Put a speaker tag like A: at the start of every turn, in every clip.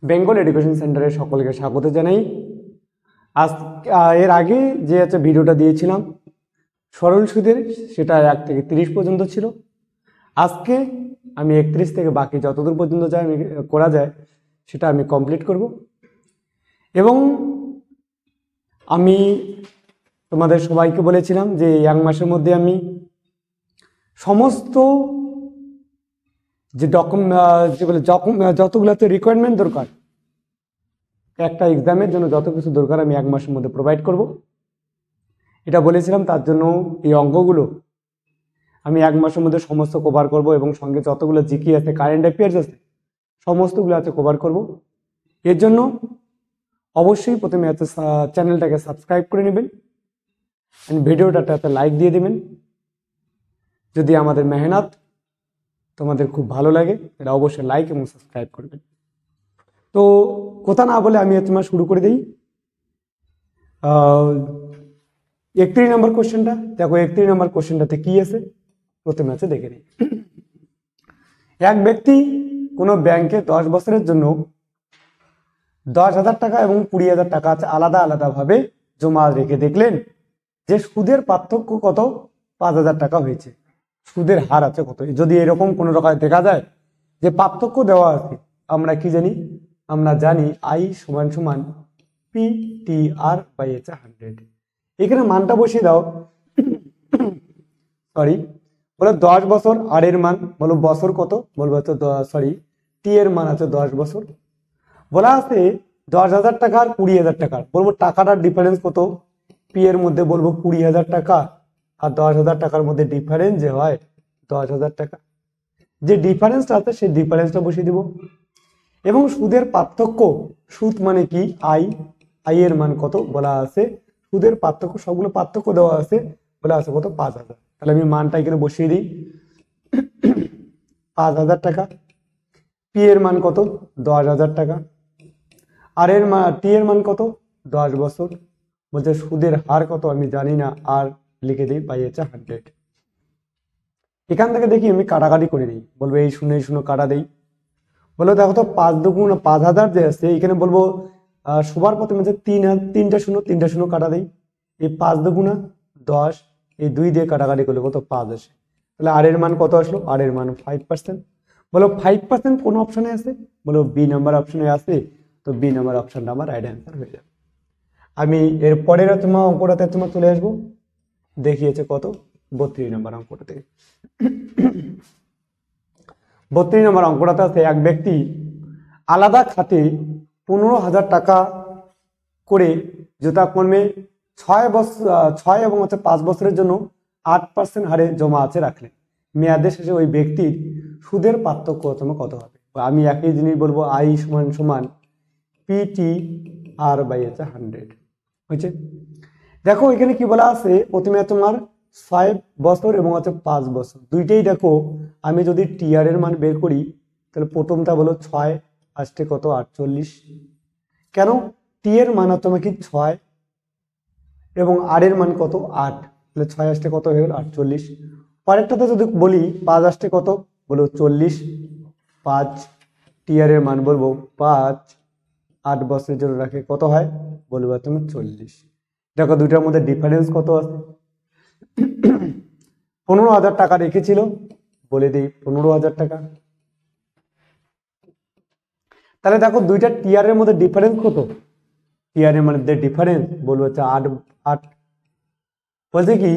A: Bengal education সেন্টারে সকলকে স্বাগত জানাই। আজ এর আগে যে ভিডিওটা দিয়েছিলাম সরল সুদের, সেটা 1 থেকে 30 পর্যন্ত ছিল। আজকে আমি 31 থেকে বাকি যতদূর পর্যন্ত করা যায় সেটা আমি কমপ্লিট করব। এবং আমি তোমাদের সবাইকে বলেছিলাম যে 1 মাসের মধ্যে আমি সমস্ত যে যতগুলোতে রিকোয়ারমেন্ট দরকার, একটা এক্সামের জন্য যত কিছু দরকার আমি 1 মাসের মধ্যে প্রোভাইড করব, এটা বলেছিলাম। তার জন্য এই অঙ্কগুলো আমি 1 মাসের মধ্যে সমস্ত কভার করব এবং সঙ্গে যতগুলো জিকে আছে, কারেন্ট অ্যাফেয়ার্স আছে, সমস্তগুলো কভার করব। এর জন্য অবশ্যই প্রথমে চ্যানেলটাকে সাবস্ক্রাইব করে নেবেন, ভিডিওটাতে লাইক দিয়ে দেবেন। যদি আমাদের মেহনত তোমাদের খুব ভালো লাগে এটা অবশ্যই লাইক এবং সাবস্ক্রাইব করবেন। তো কথা না বলে আমি তোমার শুরু করে দিই। 31 নম্বর কোশ্চেনটা দেখো। 31 নম্বর কোশ্চেনটাতে কি আছে প্রথমে দেখে নিই। এক ব্যক্তি কোনো ব্যাংকে 10 বছরের জন্য 10,000 টাকা এবং 20,000 টাকা আলাদা আলাদাভাবে জমা রেখে দেখলেন যে সুদের পার্থক্য কত 5,000 টাকা হয়েছে। সুদের হার আছে কত। যদি এরকম কোনো রকম দেখা যায় যে পার্থক্য দেওয়া আছে, আমরা কি জানি? আমরা জানি I সমান সমান PTR/100। এখানে মানটা বসিয়ে দাও। সরি, বলো 10 বছর, আর এর মান বলো বছর কত, বলবো টি এর মান আছে 10 বছর। বলা আছে 10,000 টাকা আর 20,000 টাকা, বলবো টাকাটার ডিফারেন্স কত। পি এর মধ্যে বলবো 20,000 টাকা আর 10,000 টাকার মধ্যে ডিফারেন্স যে হয় 10,000 টাকা। যে ডিফারেন্সটা আছে সেই ডিফারেন্সটা বসিয়ে দিব। এবং সুদের পার্থক্য, সুদ মানে কি আই এর মান কত বলা আছে। সুদের পার্থক্য, সবগুলো পার্থক্য দেওয়া আছে, বলা আছে কত 5,000। তাহলে আমি মানটা এখানে বসিয়ে দিই 5,000 টাকা। পি এর মান কত 10,000 টাকা, আর এর মান টি এর মান কত 10 বছর। বলছে সুদের হার কত আমি জানি না, আর লিখে দিই /100। এখান থেকে দেখি আমি কাটাকাটি করে দিই, বলবো এই শূন্য কাটা দেই। বলো দেখো তো 5 দুগুণ 5,000 যে আছে, এখানে বলবো সবার প্রথমে যে 3টা শূন্য কাটা দেই। এই 5 দুগুণা 10, এই 2 দিয়ে কাটাকাটি করলে কত 5 আসে। তাহলে আর এর মান কত আসলো? আর এর মান 5%। বলো 5% কোন অপশনে আছে? বলো বি নাম্বার অপশনে আছে। তো বি নাম্বার অপশনটা আমার রাইট অ্যান্সার হয়ে যাবে। আমি এর পরের তোমার অঙ্কটাতে তোমার চলে আসবো। দেখিয়েছে কত 32 নম্বর অঙ্কটা থেকে। 32 নম্বর অঙ্কটাতে আছে এক ব্যক্তি আলাদা খাতে 15,000 টাকা করে যথাক্রমে 6 এবং 5 বছরের জন্য 8% হারে জমা রাখলেন। মেয়াদের শেষে ওই ব্যক্তির সুদের পার্থক্য কত হবে? আমি একই জিনিস বলবো I সমান সমান PTR/100 হয়েছে। দেখো এখানে কি বলা আছে, প্রথমে তোমার 6 বছর এবং 5 বছর দুইটাই দেখো। আমি যদি টিআর এর মান বের করি তাহলে প্রথমটা বলো 6 আসতে কত 48। কেন? টি এর মান তোমাকে 6 এবং আর এর মান কত 8, তাহলে 6 আসতে কত হয়ে গেল 48। পরেরটাতে যদি বলি 5 আসতে কত, বলো 40। 5 টিআর এর মান বলবো 5, 8 বছরের জন্য রাখে কত হয় বলবো তুমি 40। দেখো দুইটার মধ্যে ডিফারেন্স কত আছে। 15,000 টাকা রেখেছিল, বলে দিই 15,000 টাকা। তাহলে দেখো দুইটা টিআর এর মধ্যে ডিফারেন্স কত। টিআর এর মধ্যে ডিফারেন্স বলবো হচ্ছে 8। বলছে কি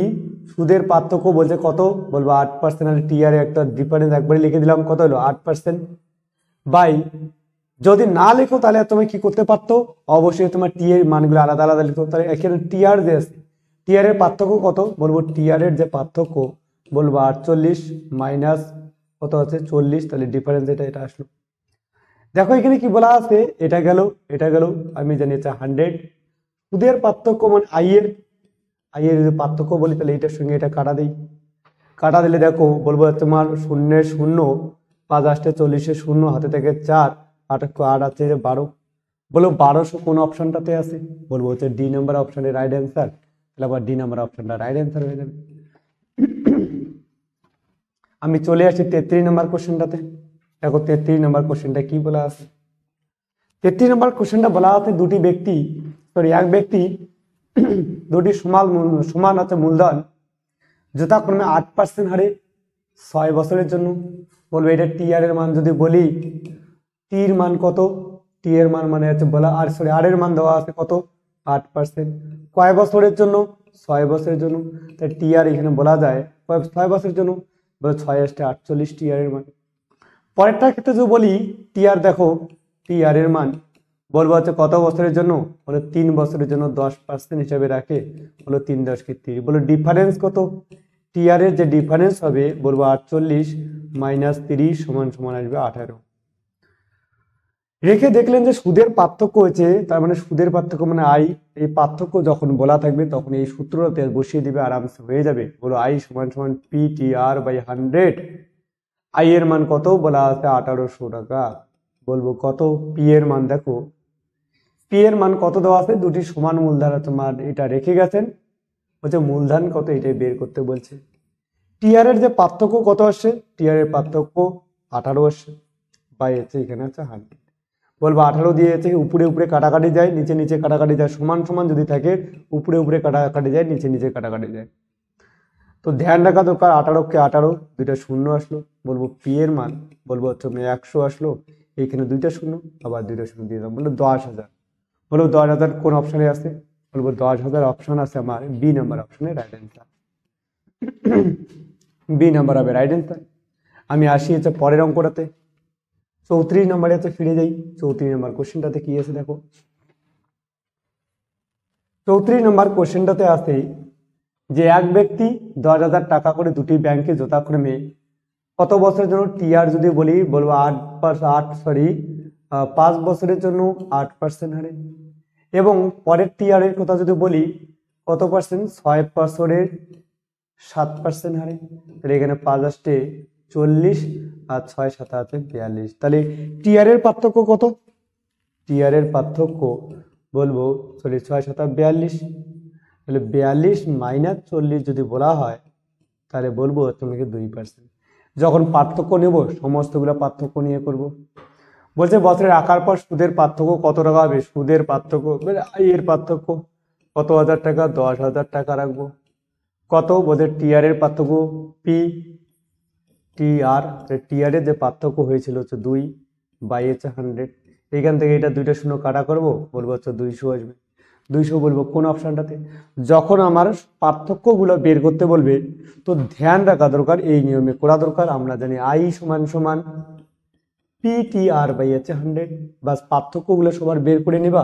A: সুদের পার্থক্য বলছে কত, বলবো 8%। আর টিআর এর একটা ডিফারেন্স একবারে লিখে দিলাম, কত হলো 8%। বাই যদি না লেখো তাহলে তুমি কি করতে পারতো, অবশ্যই তোমার টি এর মানগুলো আলাদা আলাদা লিখতো। তাহলে এখানে টিআর যে আছে, টিআর এর পার্থক্য কত, বলবো টিআর এর যে পার্থক্য বলবো 48 মাইনাস কত আছে 40, তাহলে ডিফারেন্স এটা আসলো। দেখো এখানে কি বলা আছে, এটা গেল আমি জানি এটা 100। সুদের পার্থক্য মানে আই এর যদি পার্থক্য বলি তাহলে এটার সঙ্গে এটা কাটা দিই। কাটা দিলে দেখো বলবো তোমার 0 5 আসতে 40, 0 হাতে থেকে 4, 8 আছে 12। বলো 1200 কোন অপশনটাতে আছে, বলবো হচ্ছে ডি নাম্বার অপশনের রাইট অ্যান্সার। তাহলে আবার ডি নাম্বার অপশনটা রাইট অ্যান্সার হয়ে যাবে। আমি চলে আসি 33 নম্বর কোশ্চেনটাতে। দেখো 33 নম্বর কোশ্চেনটা কি বলা আছে। 33 নম্বর কোশ্চেনটা বলা আছে এক ব্যক্তি দুটি সমান আছে মূলধন যথাক্রমে 8% হারে 6 বছরের জন্য। বলবো এটা টি আর এর মান যদি বলি, টি এর মান কত, টি এর মান মানে হচ্ছে বলা আর এর মান দেওয়া আছে কত 8%। কয় বছরের জন্য? 6 বছরের জন্য। তাই টি আর এখানে বলা যায় 6 বছরের জন্য, বলে 6 × 48 টি আর এর মান। পরেরটার ক্ষেত্রে যদি বলি টি আর, দেখো টি আর এর মান বলবো হচ্ছে কত বছরের জন্য, বলে 3 বছরের জন্য 10% হিসাবে রাখে, বলো 3 × 10 = 30। বলো ডিফারেন্স কত, টি আর এর যে ডিফারেন্স হবে বলবো 48 - 30 = আসবে 18। রেখে দেখলেন যে সুদের পার্থক্য হয়েছে, তার মানে সুদের পার্থক্য মানে আই। এই পার্থক্য যখন বলা থাকবে তখন এই সূত্রটাতে বসিয়ে দিবে, আরামসে হয়ে যাবে। বলো I = P T R by 100। I এর মান কত বলা আছে 1800 টাকা। বলবো কত পি এর মান, দেখো পি এর মান কত দেওয়া আছে, দুটি সমান মূলধন তোমার এটা রেখে গেছেন, বলছে মূলধন কত এটাই বের করতে বলছে। টি আর এর যে পার্থক্য কত আসছে, টি আর এর পার্থক্য 18 আসছে, বাই হচ্ছে এখানে আছে 100। বলবো 18 দিয়ে উপরে উপরে কাটাকাটি যায়, নিচে নিচে কাটাকাটি যায়, সমান সমান যদি থাকে উপরে উপরে কাটাকাটি যায়, নিচে নিচে কাটাকাটি যায়। তো ধ্যান রাখা দরকার 18 কে 18 দুইটা শূন্য আসলো। বলবো পি এর মান বলবো হচ্ছে 100 আসলো, এইখানে দুইটা শূন্য আবার দুইটা শূন্য দিয়ে দাম, বললো 10,000। বলবো 10,000 কোন অপশনে আছে, বলবো 10,000 অপশন আছে আমার বি নাম্বার অপশনে, রাইট অ্যান্সার বি নাম্বার হবে রাইট অ্যান্সার। আমি আসি হচ্ছে পরের অঙ্কটাতে, 34 নম্বরে ফিরে যাই। 34 নম্বর কোশ্চেনটাতে কি আছে দেখো, 34 নম্বর কোশ্চেনটাতে আছে যে এক ব্যক্তি 10,000 টাকা করে দুটি ব্যাংকে যথাক্রমে কত বছরের জন্য টিআর যদি বলি, বলবো 5 বছরের জন্য 8% হারে, এবং পরের টিআর এর কথা যদি বলি কত পার্সেন্ট, 6 বছরের 7% হারে। তাহলে এখানে 5 আসতে 40 আর 6 7 আছে 42। তাহলে টিআর এর পার্থক্য কত, টিআর এর পার্থক্য বলবো 6 7 42। তাহলে 42 - 40 যদি বলা হয় তাহলে বলবো তোমাকে 2%। যখন পার্থক্য নেব সমস্তগুলো পার্থক্য নিয়ে করব। বলছে বছরে রাখার পর সুদের পার্থক্য কত টাকা হবে, সুদের পার্থক্য আই এর পার্থক্য কত হাজার টাকা, 10,000 টাকা রাখবো। কত বলছে টিআর এর পার্থক্য পি টি আর, টিআর এর যে পার্থক্য হয়েছিল হচ্ছে 2 বাই 100। এইখান থেকে এটা দুইটা শূন্য কাটা করব, বলবো হচ্ছে 200 আসবে। 200 বলবো কোন অপশনটাতে, যখন আমার পার্থক্যগুলো বের করতে বলবে তো ধ্যান রাখা দরকার, এই নিয়মে করা দরকার। আমরা জানি আই সমান পি টি আর বাই 100, বাস পার্থক্যগুলো সবার বের করে নিবা,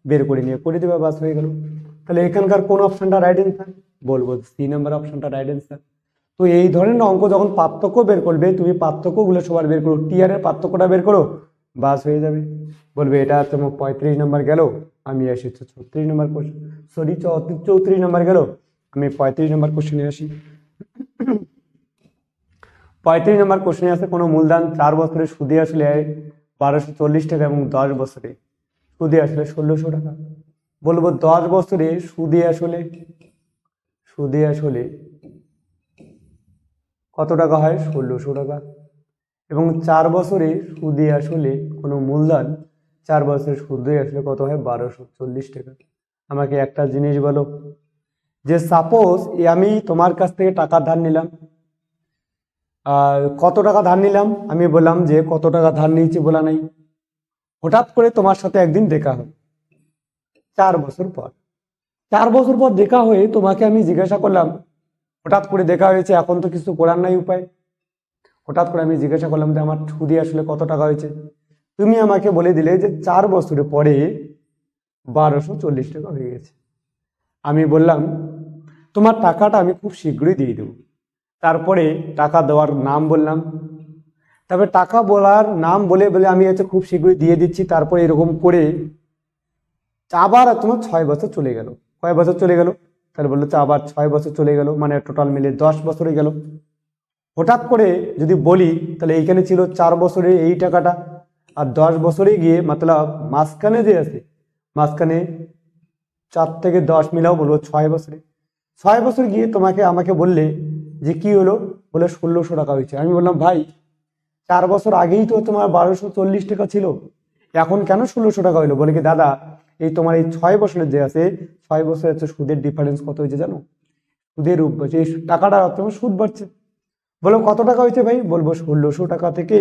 A: বের করে নিয়ে করে দিবা, বাস হয়ে গেল। তাহলে এখানকার কোন অপশনটা রাইট অ্যান্সার, বলবো সি নাম্বার অপশনটা রাইট অ্যান্সার। তো এই ধরনের অঙ্ক যখন পার্থক্য বের করবে তুমি পার্থক্যগুলো সবার বের করো, টিআর এর পার্থক্যটা বের করো, বাস হয়ে যাবে। বলবে এটা তোমার 35 নম্বর গেল, আমি আসি 36 নম্বর কোশ্চেন, সরি 34 নম্বর গেল, আমি 35 নম্বর কোশ্চেনে আসি। 35 নম্বর কোশ্চেনে আছে কোনো মূলধন 4 বছরে সুদে আসলে 1240 টাকা এবং 10 বছরে সুদে আসলে 1600 টাকা। বলবো 10 বছরে সুদে আসলে কত টাকা হয়, 1600 টাকা। এবং 4 বছরে সুদে আসলে কোনো মূলধন 4 বছরে সুদে আসলে কত হয়, 1240 টাকা। আমাকে একটা জিনিস বলো, যে সাপোজ আমি তোমার কাছ থেকে টাকা ধার নিলাম, কত টাকা ধার নিলাম, আমি বললাম যে কত টাকা ধার নিয়েছি বলা নাই, হঠাৎ করে তোমার সাথে একদিন দেখা হয় 4 বছর পর, 4 বছর পর দেখা হয়ে তোমাকে আমি জিজ্ঞাসা করলাম, হঠাৎ করে দেখা হয়েছে এখন তো কিছু করার নাই উপায়, হঠাৎ করে আমি জিজ্ঞাসা করলাম যে আমার সুদে আসলে কত টাকা হয়েছে, তুমি আমাকে বলে দিলে যে 4 বছরে পরে 1240 টাকা হয়ে গেছে। আমি বললাম তোমার টাকাটা আমি খুব শীঘ্রই দিয়ে দেবো। তারপরে টাকা দেওয়ার নাম বললাম, তারপরে টাকা বলার নাম বলে বলে আমি হচ্ছে খুব শীঘ্রই দিয়ে দিচ্ছি। তারপরে এরকম করে আবার তোমার 6 বছর চলে গেল, কয় বছর চলে গেল, তাহলে বললো আবার 6 বছর চলে গেল, মানে টোটাল মিলে 10 বছরে গেল। হঠাৎ করে যদি বলি তাহলে এইখানে ছিল 4 বছরে এই টাকাটা, আর 10 বছরে গিয়ে মতলব মাঝখানে যে আছে, মাঝখানে 4 থেকে 10 মিলাও বলবো 6 বছরে, 6 বছর গিয়ে তোমাকে আমাকে বললে যে কি হলো, বলে 1600 টাকা হয়েছে। আমি বললাম ভাই 4 বছর আগেই তো তোমার 1240 টাকা ছিল, এখন কেন 1600 টাকা হইলো? বলে কি দাদা এই তোমার এই 6 বছরের যে আছে 6 বছরের হচ্ছে সুদের ডিফারেন্স কত হয়েছে জানো? সুদের এই টাকাটা তোমার সুদ বাড়ছে। বলো কত টাকা হয়েছে ভাই? বলবো 1600 টাকা থেকে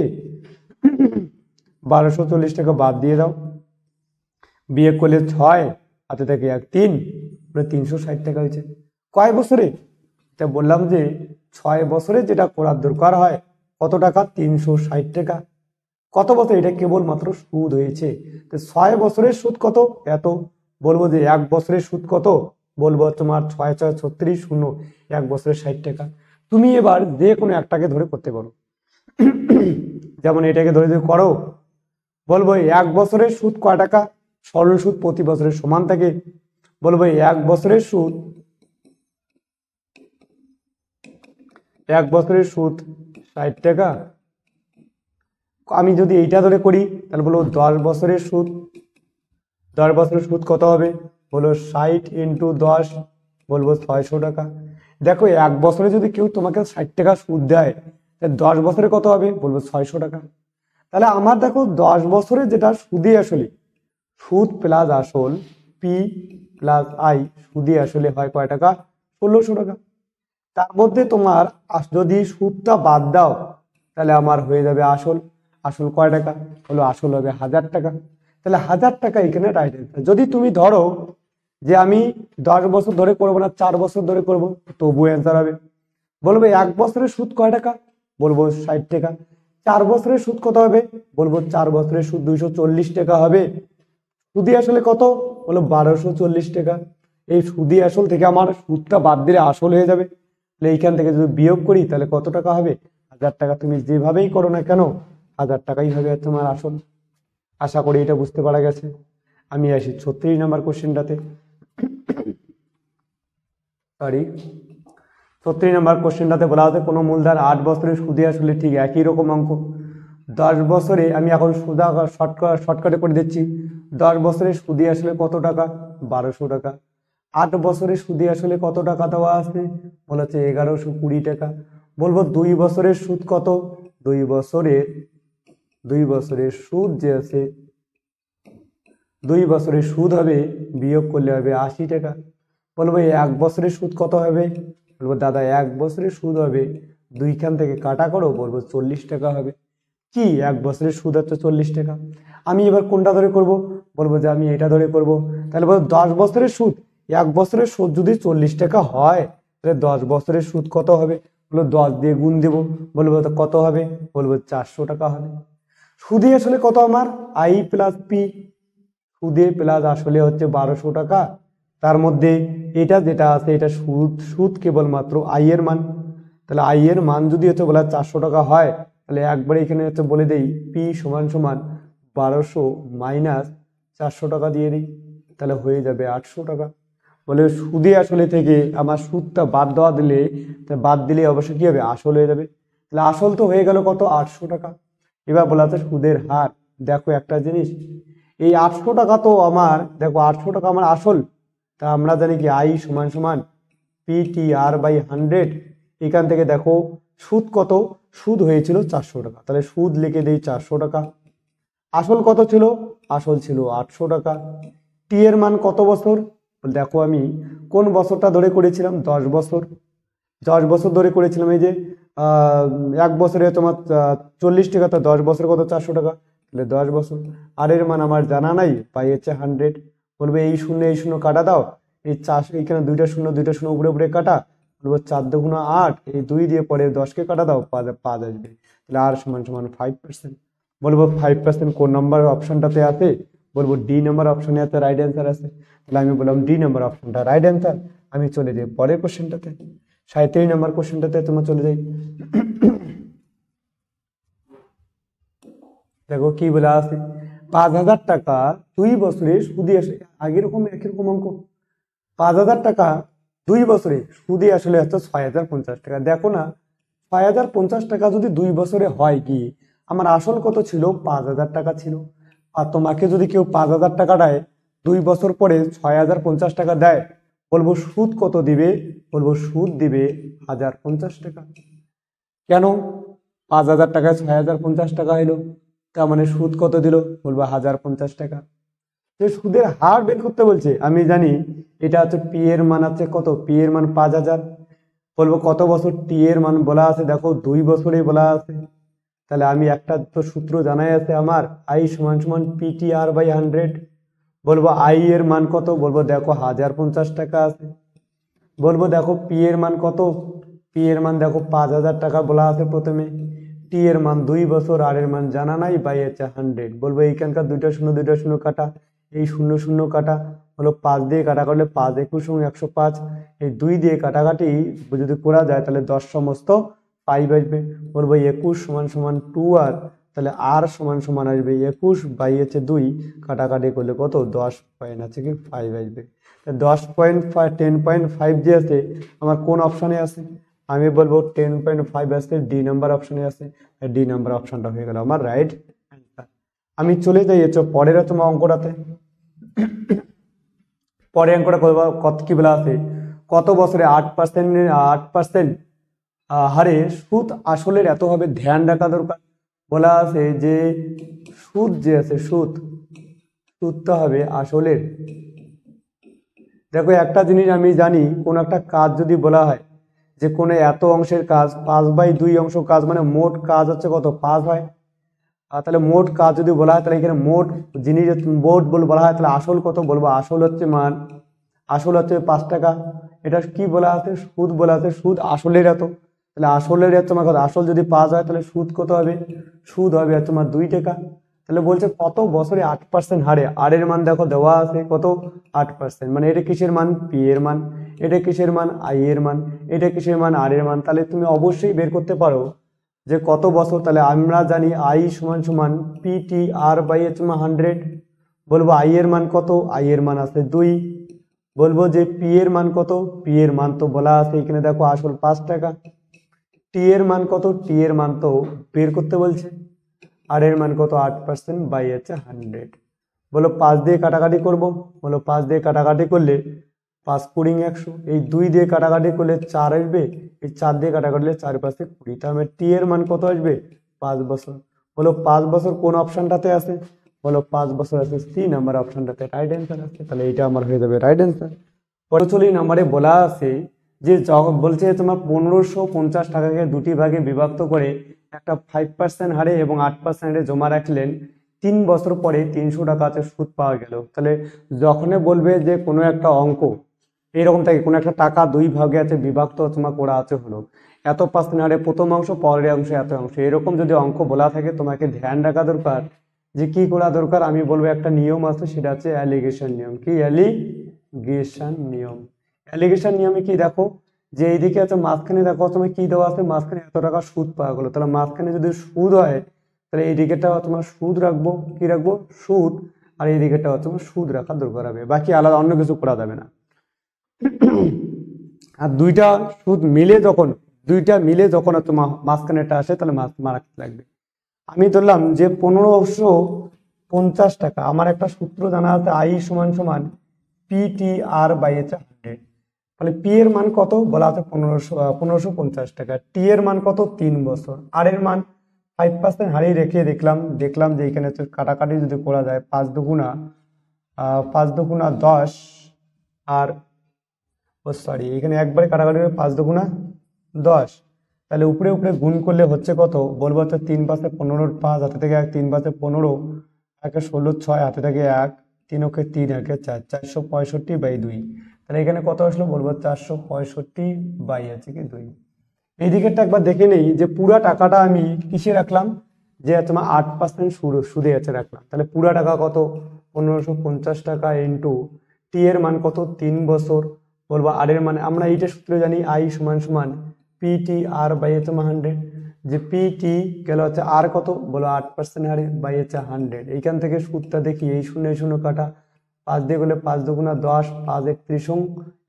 A: 1240 টাকা বাদ দিয়ে দাও, বিয়ে করলে 6 হাতে থেকে 1 3, 360 টাকা হয়েছে। কয় বছরে? তা বললাম যে 6 বছরে যেটা করার দরকার হয় কত টাকা? 360 টাকা। কত বছর? এটা কেবলমাত্র সুদ হয়েছে। তো 6 বছরের সুদ কত? এত। বলবো যে 1 বছরের সুদ কত? বলবো তোমার 6 6 36 শূন্য, 1 বছরের 60 টাকা। তুমি এবার যে কোনো একটাকে ধরে করতে পারো। যেমন এটাকে ধরে যদি করো, বলবো 1 বছরের সুদ কয় টাকা? সরল সুদ প্রতি বছরের সমান থাকে। বলবো 1 বছরের সুদ, 1 বছরের সুদ 60 টাকা। আমি যদি এইটা ধরে করি তাহলে বলবো 10 বছরের সুদ, 10 বছরের সুদ কত হবে? বলো 60 × 10, বলবো 600 টাকা। দেখো 1 বছরে যদি কেউ তোমাকে 60 টাকা সুদ দেয়, 10 বছরে কত হবে? বলবো 600 টাকা। তাহলে আমার দেখো 10 বছরে যেটা সুদে আসলে, সুদ প্লাস আসল, পি প্লাস আই, সুদে আসলে হয় কয় টাকা? 1600 টাকা। তার মধ্যে তোমার যদি সুদটা বাদ দাও তাহলে আমার হয়ে যাবে আসল। আসল কয় টাকা? হলো আসল হবে 1000 টাকা। তাহলে 1000 টাকা এখানে রাইট অ্যান্সার। যদি তুমি ধরো যে আমি 10 বছর ধরে করবো না 4 বছর ধরে করবো, তবুও অ্যান্সার হবে। বলবো 1 বছরের সুদ কয় টাকা? বলবো 60 টাকা। 4 বছরের সুদ কত হবে? বলবো 4 বছরের সুদ 240 টাকা হবে। সুদি আসলে কত? বলো 1240 টাকা। এই সুদি আসল থেকে আমার সুদটা বাদ দিলে আসল হয়ে যাবে। তাহলে এইখান থেকে যদি বিয়োগ করি তাহলে কত টাকা হবে? 1000 টাকা। তুমি যেভাবেই করো না কেন 1000 টাকাই হবে তোমার আসল। আশা করি এটা বুঝতে পারা গেছে। আমি আসি 36 নম্বর কোশ্চেনটাতে। সরি, 36 নম্বর কোশ্চেনটাতে বলা হচ্ছে কোনো মূলধন 8 বছরের সুদে আসলে ঠিক একই রকম অঙ্ক। 10 বছরে, আমি এখন সুদা শর্টকাটে করে দিচ্ছি। 10 বছরে সুদে আসলে কত টাকা? 1200 টাকা। 8 বছরে সুদে আসলে কত টাকা দেওয়া আছে? বলা হচ্ছে 1120 টাকা। বলবো 2 বছরের সুদ কত? 2 বছরের সুদ যে আছে, 2 বছরের সুদ হবে, বিয়োগ করলে হবে 80 টাকা। বলবো 1 বছরের সুদ কত হবে? বলবো দাদা 1 বছরের সুদ হবে, দুইখান থেকে কাটা করো, বলবো 40 টাকা হবে। কি 1 বছরের সুদ হচ্ছে 40 টাকা। আমি এবার কোনটা ধরে করব? বলবো যে আমি এটা ধরে করব। তাহলে বলবো 10 বছরের সুদ, 1 বছরের সুদ যদি 40 টাকা হয় তাহলে 10 বছরের সুদ কত হবে? বলবো 10 দিয়ে গুণ দেবো। বলবো তো কত হবে? বলবো 400 টাকা হবে। সুদে আসলে কত আমার? I plus P. সুদে প্লাস আসলে হচ্ছে 1200 টাকা। তার মধ্যে এটা যেটা আছে এটা সুদ, সুদ কেবলমাত্র আই এর মান। তাহলে আই এর মান যদি হচ্ছে বলা 400 টাকা হয়, তাহলে একবারে এখানে হচ্ছে বলে দেই পি সমান সমান 1200 মাইনাস 400 টাকা দিয়ে দিই, তাহলে হয়ে যাবে 800 টাকা। বলে সুদে আসলে থেকে আমার সুদটা বাদ দিলে অবশ্যই কি হবে? আসল হয়ে যাবে। তাহলে আসল তো হয়ে গেল কত? 800 টাকা। এবার বলা হচ্ছে সুদের হার। দেখো একটা জিনিস, এই 800 টাকা তো আমার, দেখো 800 টাকা আমার আসল। তা আমরা জানি কি আই সমান সমান PTR/100। এখান থেকে দেখো সুদ কত? সুদ হয়েছিল 400 টাকা, তাহলে সুদ লিখে দেই 400 টাকা। আসল কত ছিল? আসল ছিল 800 টাকা। টি এর মান কত বছর? দেখো আমি কোন বছরটা ধরে করেছিলাম? 10 বছর। 10 বছর ধরে করেছিলাম। এই যে 1 বছরে তোমার 40 টাকা, তো 10 বছর কত? 400 টাকা। তাহলে 10 বছর। আর এর মান আমার জানা নাই, পাই হচ্ছে 100। বলবে এই শূন্য কাটা দাও, এই 4, এইখানে দুইটা শূন্য উপরে উপরে কাটা। বলবো 4 2 8, এই 2 দিয়ে পরে 10কে কাটা দাও, 5 আসবে। তাহলে আর সমান সমান 5%। বলবো 5% কোন নাম্বার অপশনটাতে আছে? বলবো ডি নাম্বার অপশনে আছে, রাইট অ্যান্সার আছে। তাহলে আমি বললাম ডি নাম্বার অপশনটা রাইট অ্যান্সার। আমি চলে যাই পরের কোশ্চেনটাতে, 37 নম্বর কোশ্চেনটাতে তোমার চলে যাই। দেখো কি বলে আছে, 5000 টাকা 2 বছরে সুদে আসে, আগের রকম একই রকম অঙ্ক। 5000 টাকা 2 বছরে সুদে আসলে হচ্ছে 6050 টাকা। দেখো না, 6050 টাকা যদি 2 বছরে হয়, কি আমার আসল কত ছিল? 5000 টাকা ছিল। আর তোমাকে যদি কেউ 5000 টাকা দেয়, 2 বছর পরে 6050 টাকা দেয়, বলবো সুদ কত দিবে? বলবো সুদ দিবে 1050 টাকা। কেন 5000 টাকায় 6050 টাকা হলো? তার মানে সুদ কত দিল, বলবো 1050 টাকা। যে সুদের হার বের করতে বলছে, আমি জানি এটা হচ্ছে পি এর মান আছে কত, পি এর মান 5000, বলবো কত বছর, টি এর মান বলা আছে দেখো 2 বছরেই বলা আছে। তাহলে আমি একটা তো সূত্র জানাই আছে আমার, আই সমান সমান পিটি আর বাই 100। বলবো আই এর মান কত, বলবো দেখো 1050 টাকা আছে। বলবো দেখো পি এর মান কত, পি এর মান দেখো 5000 টাকা বলা আছে প্রথমে। টি এর মান 2 বছর, আর এর মান জানা নাই, বাই হচ্ছে 100। বলবো এইখানকার দুইটা শূন্য কাটা, এই শূন্য শূন্য কাটা, হলো 5 দিয়ে কাটা করলে 5 একুশ 105, এই 2 দিয়ে কাটাকাটি যদি করা যায় তাহলে 10 সমস্ত 5 আসবে। বলবো 21 সমান সমান 2 আর, তাহলে আর সমান সমান আসবে 21 বাই হচ্ছে 2, কাটাকাটি করলে কত 10 পয়েন্ট আছে কি 5 আসবে। 10.5 যে আছে আমার কোন অপশনে আছে, আমি বলবো 10.5 আছে ডি নাম্বার অপশনে আছে, ডি নাম্বার অপশনটা হয়ে গেল আমার রাইট অ্যান্সার। আমি চলে যাই হচ্ছে পরের তোমার অঙ্কটাতে। পরের অঙ্কটা কত কি বলা আছে, কত বছরে 8% হারে সুদ আসলের এত হবে ধ্যান রাখা দরকার। বলা আছে যে সুদ যে আছে সুদটা হবে আসলের। দেখো একটা জিনিস আমি জানি, কোন একটা কাজ যদি বলা হয় যে কোনো এত অংশের কাজ 5/2 অংশ কাজ, মানে মোট কাজ হচ্ছে কত 5 হয়। আর তাহলে মোট কাজ যদি বলা হয় তাহলে এখানে মোট জিনিস বলা হয়, তাহলে আসল কত, বলবো আসল হচ্ছে মান, আসল হচ্ছে 5 টাকা। এটা কি বলা আছে, সুদ বলা আছে, সুদ আসলের এত, তাহলে আসলের এত তোমার কত, আসল যদি 5 হয় তাহলে সুদ কত হবে, সুদ হবে তোমার 2 টাকা। তাহলে বলছে কত বছরে 8% হারে, আর এর মান দেখো দেওয়া আছে কত 8%, মানে এটা কিসের মান, পি এর মান, এটা কিসের মান, আই এর মান, এটা কিসের মান, আর এর মান। তাহলে তুমি অবশ্যই বের করতে পারো যে কত বছর। তাহলে আমরা জানি আই সমান সমান পিটি আর বাই 100। বলবো আই এর মান কত, আই এর মান আছে 2। বলবো যে পি এর মান কত, পি এর মান তো বলা আছে এখানে দেখো আসল 5 টাকা। টি এর মান কত, টি এর মান তো বের করতে বলছে, আর এর মান কত 8% বাই 100। বলো 5 দিয়ে কাটাকাটি করব, বলো 5 দিয়ে কাটাকাটি করলে 5 কুড়ি 100, এই 2 দিয়ে কাটাকাটি করলে 4 আসবে, এই 4 দিয়ে কাটাকাটি করলে 4 পাশে 20, তার মানে টি এর মান কত আসবে 5 বছর। বলো 5 বছর কোন অপশনটাতে আছে, বলো 5 বছর আছে সি নাম্বার অপশনটাতে, রাইট অ্যান্সার আছে। তাহলে এটা আমার হয়ে যাবে রাইট অ্যান্সার। 45 নম্বরে বলা আছে যে বলছে তোমার 1550 টাকাকে দুটি ভাগে বিভক্ত করে একটা 5% হারে এবং 8% হারে জমা রাখলেন, 3 বছর পরে 300 টাকাতে সুদ পাওয়া গেল। তাহলে যখনই বলবে যে কোনো একটা অঙ্ক এইরকম থাকে, কোনো একটা টাকা দুই ভাগে আছে বিভক্ত তোমার করা আছে হলো এত পার্সেন্ট হারে প্রথম অংশ, পরের অংশ এত অংশ, এরকম যদি অঙ্ক বলা থাকে তোমাকে ধ্যান রাখা দরকার যে কি করা দরকার। আমি বলবো একটা নিয়ম আছে, সেটা হচ্ছে অ্যালিগেশন নিয়ম। কি অ্যালিগেশন নিয়ম, অ্যালিগেশন নিয়মে কি দেখো যে এইদিকে আছে মাঝখানে দেখো তোমার কি দেওয়া আছে, মাঝখানে এত টাকা সুদ পাওয়া গেলো, তাহলে মাঝখানে যদি সুদ হয় তাহলে এই দিকেটা তোমার সুদ রাখবো, কি রাখবো সুদ, আর এই দিকেটা তোমার সুদ রাখা দরকার হবে, বাকি আলাদা অন্য কিছু করা যাবে না। আর দুইটা মিলে যখন তোমার মাঝখানেটা আসে তাহলে মারাতে লাগবে। আমি ধরলাম যে 1550 টাকা, আমার একটা সূত্র জানা আছে আই সমান সমান পিটি আর বাই 100। তাহলে পি এর মান কত বলা আছে 1550 টাকা, টি এর মান কত 3 বছর, আর এর মান 5% হারিয়ে রেখে দেখলাম যে এখানে কাটাকাটি যদি করা যায় 5 দুগুণা 10, আর সরি এখানে একবারে কাটাকাটি 5 দুগুণা 10, তাহলে উপরে উপরে গুণ করলে হচ্ছে কত, বলবো হচ্ছে 3 পাশে 15, 5 হাতে থেকে 1, 3 পাশে 15, 1 16, 6 হাতে থেকে 1, 3 ওকে 3, 1 4, 465/2। তাহলে এখানে কত আসলো, বলবো 465/2। এই দিকেরটা একবার দেখে নেই যে পুরা টাকাটা আমি কিসে রাখলাম, যে তোমার 8% সুদে আছে রাখলাম। তাহলে পুরা টাকা কত 1550 টাকা ইন্টু টি এর মান কত 3 বছর, বলবো আর এর মানে আমরা এইটা সূত্র জানি আই সমান সমান পিটি আর বাই 100, যে পিটি গেল হচ্ছে আর কত, বলো 8% হারে বাই 100। এইখান থেকে সূত্রটা দেখি এই শূন্য শূন্য কাটা, 5 দিয়ে গেলে 5 দুগুণা 10, 5 31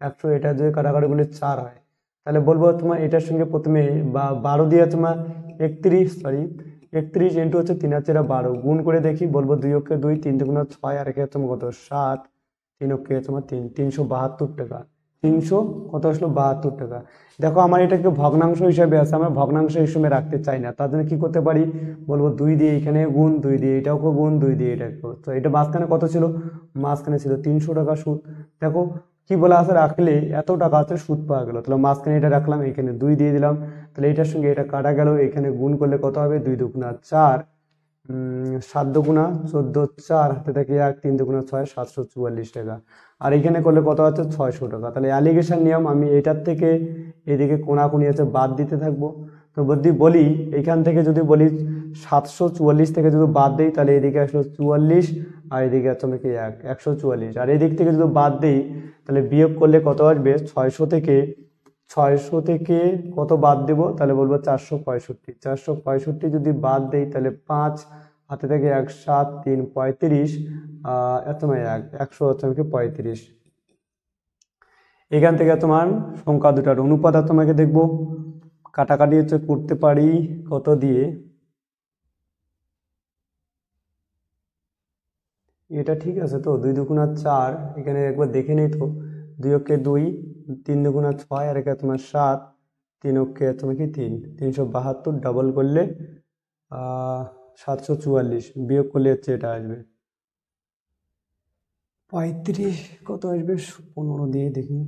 A: 100, এটা যদি কাটাকাটি করলে 4 হয়। তাহলে বলবো তোমার এটার সঙ্গে প্রথমে 12 দিয়ে তোমার 31 ইন্টু হচ্ছে 3 আর 4 12 গুণ করে দেখি, বলবো 2 অক্ষে 2, 3 দুগুণা 6, আর একে তোমার কত 7, 3 অক্ষে তোমার 3, 372 টাকা। 300 কত আসলো 72 টাকা। দেখো আমার এটাকে ভগ্নাংশ হিসাবে আছে, আমরা ভগ্নাংশ হিসেবে রাখতে চাই না, তার জন্য কি করতে পারি, বলবো 2 দিয়ে এখানে গুণ, 2 দিয়ে এটাকে গুণ, 2 দিয়ে এটাকে, তো এটা মাঝখানে কত ছিল, মাঝখানে ছিল 300 টাকা সুদ। দেখো কি বলা আছে, রাখলে এত টাকা আছে সুদ পাওয়া গেল, তাহলে মাঝখানে এটা রাখলাম, এখানে 2 দিয়ে দিলাম, তাহলে এটার সঙ্গে এটা কাটা গেল, এখানে গুণ করলে কত হবে, 2 দুগুণা 4, 7 দুগুণা 14, 4 হাতে থাকে 1, 3 দুগুণা 6, 744 টাকা। আর এখানে করলে কত আছে, 600 টাকা। তাহলে অ্যালিগেশন নিয়ম, আমি এটার থেকে এদিকে কোনাকুনি আছে বাদ দিতে থাকবো। তো যদি বলি এখান থেকে যদি বলি 744 থেকে যদি বাদ দিই, তাহলে এদিকে আসলো 44, আর এদিকে আছে নাকি 144, আর এদিক থেকে যদি বাদ দিই তাহলে বিয়োগ করলে কত আসবে, 600 থেকে কত বাদ দেব, তাহলে বলবো 465। 465 যদি বাদ দেই তাহলে 5 হাতে থেকে 1, 7, 3, 35, তোমার 100 হচ্ছে আমাকে 35। এখান থেকে তোমার সংখ্যা দুটার অনুপাত তোমাকে দেখবো, কাটাকাটি হচ্ছে করতে পারি কত দিয়ে, এটা ঠিক আছে তো, 2 দুগুণা 4, এখানে একবার দেখে নেই তো, 2 অক্ষে 2, 3 দুগুণা 6, আর এখানে তোমার 7, 3 অক্ষে তোমার কি 3, 372, ডাবল করলে 744, বিয়োগ করলে হচ্ছে এটা আসবে 35, কত আসবে 15 দিয়ে দেখি,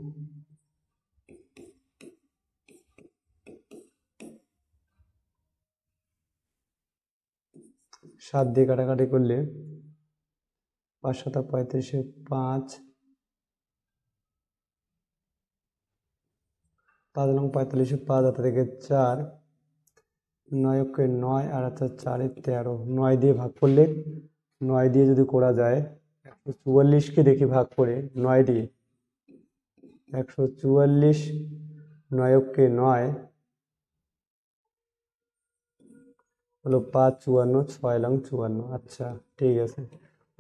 A: 7 দিয়ে কাটাকাটি করলে 5 7 35, 5, 5 নং 45, 5 হাতে থেকে 4, 9 অক্ষে 9, আর আচ্ছা 4 13, 9 দিয়ে ভাগ করলে, 9 দিয়ে যদি করা যায় 144কে দেখি ভাগ করে 9 দিয়ে, 144, 9 অক্ষে 9 হলো 5 54, 6 লং 54। আচ্ছা ঠিক আছে,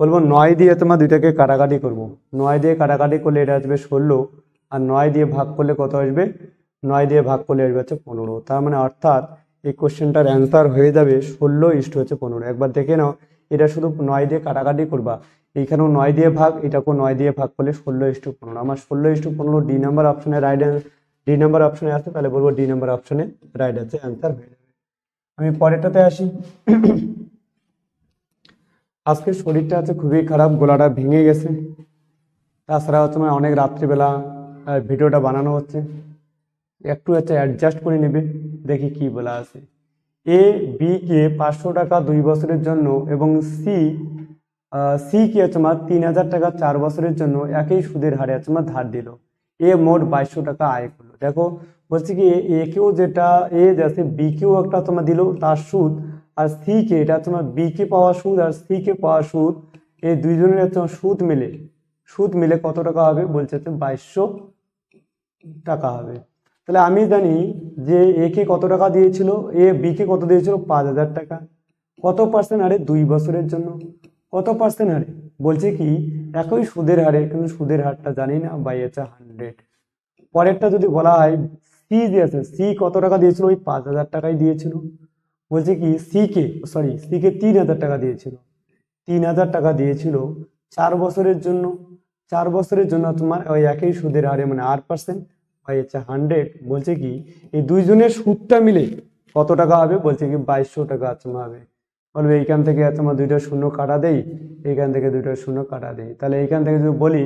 A: বলবো 9 দিয়ে তোমার দুইটাকে কাটাকাটি করব, 9 দিয়ে কাটাকাটি করলে এটা আসবে 16, আর 9 দিয়ে ভাগ করলে কত আসবে, 9 দিয়ে ভাগ করলে আসবে হচ্ছে 15। তার মানে অর্থাৎ এই কোশ্চেনটার অ্যান্সার হয়ে যাবে 16:15। একবার দেখে নাও, এটা শুধু 9 দিয়ে কাটাকাটি করবা, এইখানেও 9 দিয়ে ভাগ, এটাকেও 9 দিয়ে ভাগ করলে 16:15। আমার 16:15 ডি নাম্বার অপশনে রাইট, ডি নাম্বার অপশনে আছে, তাহলে বলবো ডি নাম্বার অপশনে রাইট আছে, অ্যান্সার হয়ে যাবে। আমি পরেরটাতে আসি। আজকে শরীরটা আছে খুবই খারাপ, গলাটা ভেঙে গেছে, তাছাড়া হচ্ছে আমার অনেক রাত্রিবেলা ভিডিওটা বানানো হচ্ছে, একটু হচ্ছে অ্যাডজাস্ট করে নেবে। দেখি কি বলা আছে, এ বি কে 500 টাকা 2 বছরের জন্য এবং সি কে তোমার 3000 টাকা 4 বছরের জন্য একই সুদের হারে তোমার ধার দিল, এ মোট 2200 টাকা আয় করলো। দেখো বলছে কি, এ কেও যেটা এ যাচ্ছে বি কেও একটা তোমার দিল তার সুদ, আর সি কে এটা তোমার বি কে পাওয়া সুদ আর সি কে পাওয়া সুদ, এই দুইজনের তোমার সুদ মিলে কত টাকা হবে, বলছে 2200 টাকা হবে। তাহলে আমি জানি যে এ কে কত টাকা দিয়েছিল, এ বি কে কত দিয়েছিল, 5000 টাকা, কত পার্সেন্ট হারে, 2 বছরের জন্য, কত পার্সেন্ট হারে, বলছে কি একই সুদের হারে, কিন্তু সুদের হারটা জানি না, বাই আছে 100। পরেরটা যদি বলা হয় সি যে আছে, সি কত টাকা দিয়েছিল, ওই 5000 টাকাই দিয়েছিল, বলছে কি সি কে 3000 টাকা দিয়েছিল, 3000 টাকা দিয়েছিল 4 বছরের জন্য, 4 বছরের জন্য তোমার ওই একই সুদের হারে মানে 8%, ভাই হচ্ছে 100। বলছে কি এই দুইজনের সুদটা মিলে কত টাকা হবে, বলছে কি 2200 টাকা তোমার হবে। বলবে এইখান থেকে তোমার 2টা শূন্য কাটা দেই, এইখান থেকে 2টা শূন্য কাটা দেই, তাহলে এইখান থেকে যদি বলি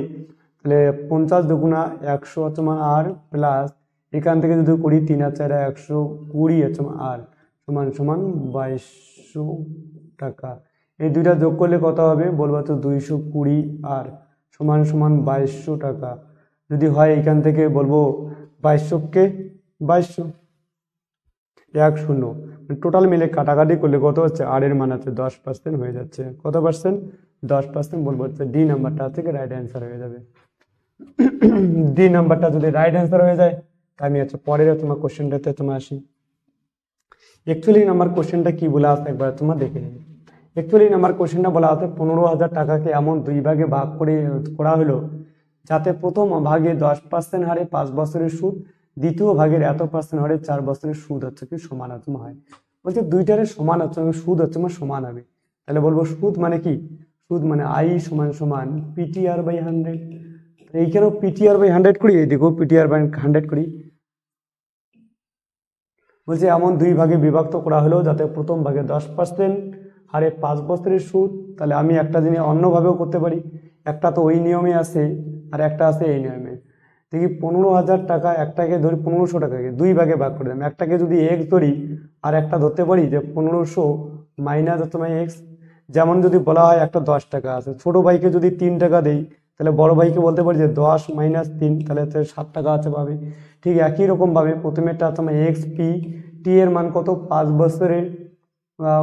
A: তাহলে 50 দুগুণা 100 তোমার আর প্লাস, এখান থেকে যদি করি 3 আর 4 120 তোমার আর সমান সমান 2200 টাকা। এই দুইটা যোগ করলে কত হবে, বলবো তো 220 আর সমান সমান 2200 টাকা। যদি হয় এখান থেকে বলবো 2200কে 2200, 10, টোটাল মিলে কাটাকাটি করলে কত হচ্ছে, আর এর মান হচ্ছে 10% হয়ে যাচ্ছে, কত পার্সেন্ট, 10%, বলবো হচ্ছে ডি নাম্বারটা থেকে রাইট অ্যান্সার হয়ে যাবে। ডি নাম্বারটা যদি রাইট অ্যান্সার হয়ে যায়, আমি হচ্ছে পরের তোমার কোশ্চেনটাতে তোমার আসি। অ্যাকচুয়ালি নাম্বার কোশ্চেনটা কি বলে আসে একবার তোমার দেখে নিই। অ্যাকচুয়ালি নাম্বার কোশ্চেনটা বলা আছে 15,000 টাকাকে এমন 2 ভাগে ভাগ করে করা হলো যাতে প্রথম ভাগে 10% হারে 5 বছরের সুদ, দ্বিতীয় ভাগের এত পার্সেন্ট হারে 4 বছরের সুদ হচ্ছে কি সমান হয়। বলছে দুইটারে সমান হচ্ছে সুদ হচ্ছে আমার সমান হবে, তাহলে বলবো সুদ মানে কি, সুদ মানে আই সমান সমান পিটিআর বাই 100। এইখানেও পিটিআর বাই 100 করি, এইদিকেও পিটিআর বাই 100 করি। বলছে এমন দুই ভাগে বিভক্ত করা হলো যাতে প্রথম ভাগে 10% হারে 5 বছরের সুদ। তাহলে আমি একটা জিনিস অন্যভাবেও করতে পারি, একটা তো ওই নিয়মে আছে আর একটা আছে এই নিয়মে। দেখি 15,000 টাকা, একটাকে ধরি 1500 টাকাকে দুই ভাগে ভাগ করে দিলাম। একটাকে যদি এক্স ধরি আর একটা ধরতে পারি যে 1500 মাইনাস তোমার এক্স। যেমন যদি বলা হয় একটা 10 টাকা আছে, ছোট ভাইকে যদি 3 টাকা দেই তাহলে বড় ভাইকে বলতে পারি যে 10 মাইনাস 3, তাহলে 7 টাকা আছে পাবে। ঠিক একই রকমভাবে প্রথমেরটা তোমার এক্স পি, টি এর মান কত 5 বছরের,